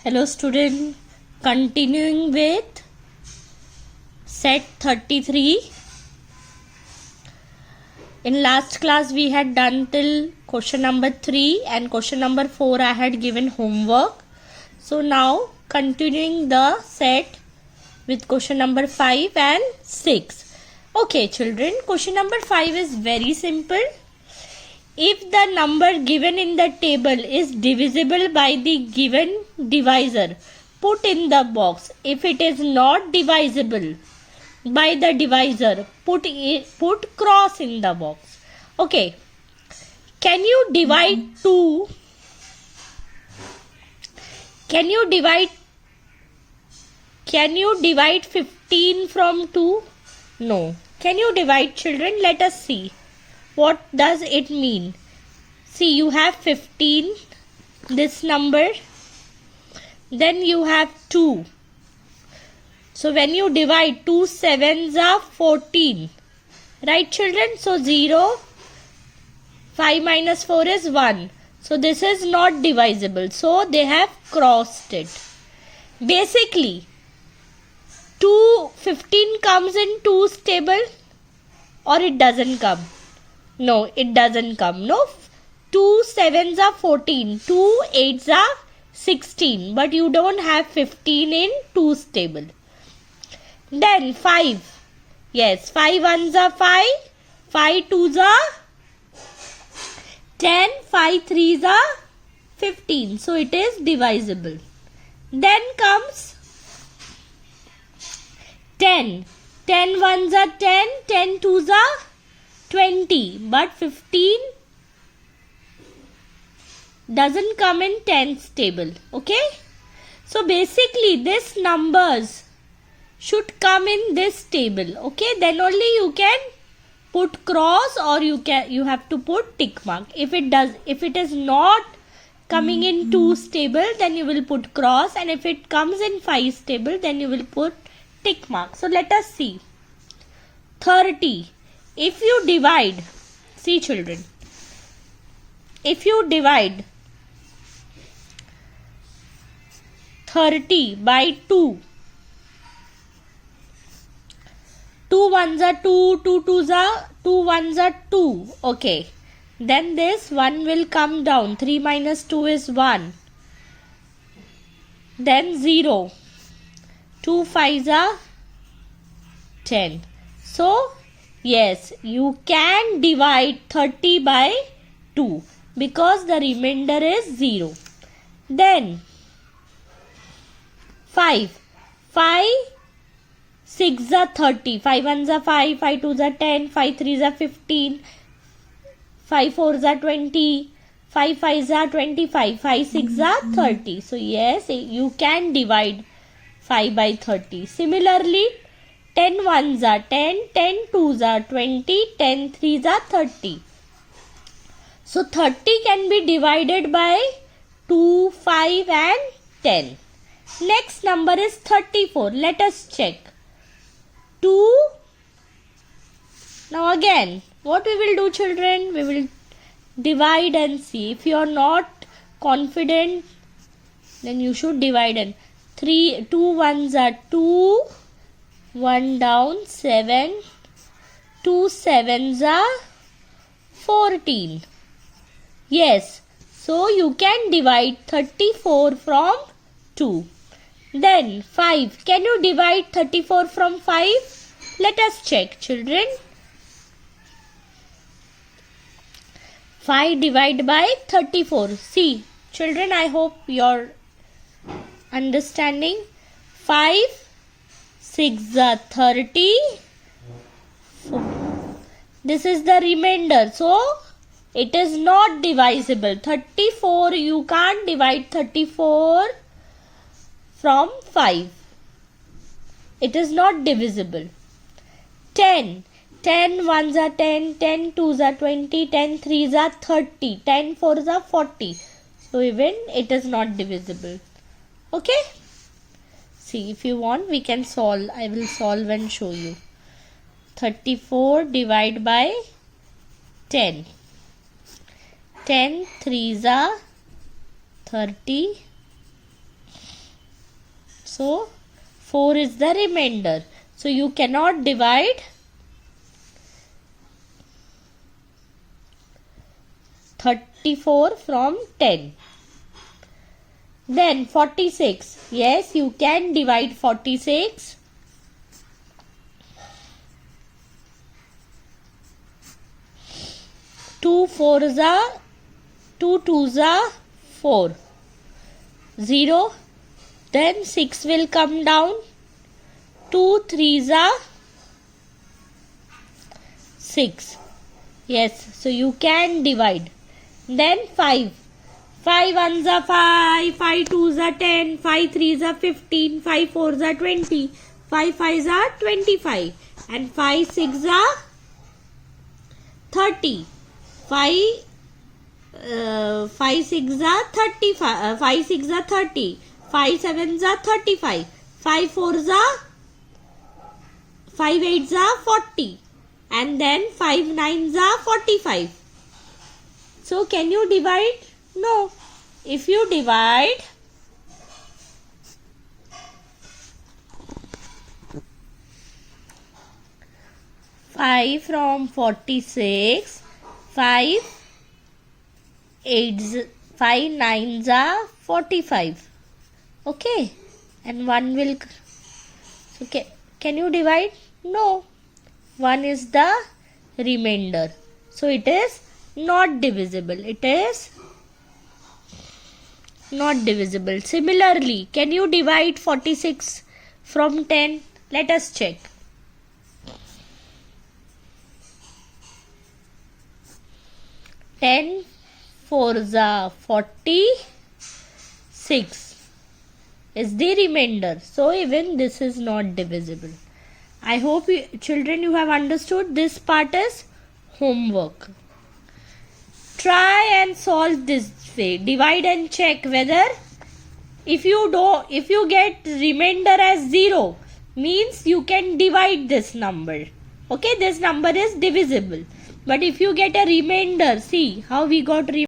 Hello student, continuing with set 33. In last class we had done till question number 3 and question number 4 I had given homework. So now continuing the set with question number 5 and 6. Okay children, question number 5 is very simple. If the number given in the table is divisible by the given divisor, put in the box. If it is not divisible by the divisor, put cross in the box. Okay. Can you divide 2? Can you divide 15 from 2? No. Can you divide, children? Let us see. What does it mean? See, you have 15, this number, then you have 2. So when you divide, 2 sevens are 14. Right children? So 0, 5 minus 4 is 1. So this is not divisible. So they have crossed it. Basically, 15 comes in 2's table or it doesn't come? No, it doesn't come. No, 2 sevens are 14, 2 8s are 16, but you don't have 15 in 2's table. Then 5. Yes, 5 1s are 5, 5 2s are 10, 5 3s are 15. So it is divisible. Then comes 10. 10 1s are 10, 10 2s are 20, but 15 doesn't come in 10's table. Okay, so basically this numbers should come in this table. Okay, then only you can put cross or you have to put tick mark. If it is not coming in 2's table, then you will put cross, and if it comes in 5's table, then you will put tick mark. So let us see. 30. If you divide, see children, if you divide 30 by 2, 2 1s are 2, 2 2s are 2 1s are 2. Okay, then this 1 will come down. 3 minus 2 is 1. Then 0. 2 5s are 10. So yes, you can divide 30 by 2 because the remainder is 0. Then 5. 5 6 are 30. 5 1s are 5, 5 2s are 10, 5 3s are 15, 5 4s are 20, 5 5s are 25, 5 6 are 30. So yes, you can divide 5 by 30. Similarly, 10 1s are 10, 10 2s are 20, 10 3s are 30. So 30 can be divided by 2, 5 and 10. Next number is 34. Let us check. 2. Now again, what we will do children? We will divide and see. If you are not confident, then you should divide and 2 1s are 2. 1 down 7, 2 7s are 14. Yes, so you can divide 34 from 2. Then 5. Can you divide 34 from 5? Let us check children. 5 divided by 34. See children, I hope you are understanding. 5 6 are 30. This is the remainder. So it is not divisible. 34, you can't divide 34 from 5. It is not divisible. 10. 10 1s are 10, 10 2s are 20, 10 3s are 30, 10 4s are 40. So even it is not divisible. Okay. See, if you want, we can solve. I will solve and show you. 34 divided by 10. 10 3s are 30. So 4 is the remainder. So you cannot divide 34 from 10. Then 46. Yes, you can divide 46. Two fours are 2 twos are 4. 0. Then 6 will come down. 2 threes are 6. Yes, so you can divide. Then 5. 5 ones are 5, 5 twos are 10, 5 threes are 15, 5 fours are 20, 5 fives are 25, and 5 sixes are 30. 5 sixes are 35. 5 sixes are 30. 5 sevens are 35. 5 fours are 5 eights are 40, and then 5 nines are 45. So can you divide? No. If you divide 5 from 46, 5 eights, 5 nines are 45. Okay, and 1 will. Okay, can you divide? No. 1 is the remainder. So it is not divisible. It is not divisible. Similarly, can you divide 46 from 10? Let us check. Ten fours are 46 is the remainder. So even this is not divisible. I hope children you have understood. This part is homework. Try and solve this way. Divide and check whether if you get remainder as 0, means you can divide this number. Okay, this number is divisible. But if you get a remainder, see how we got remainder.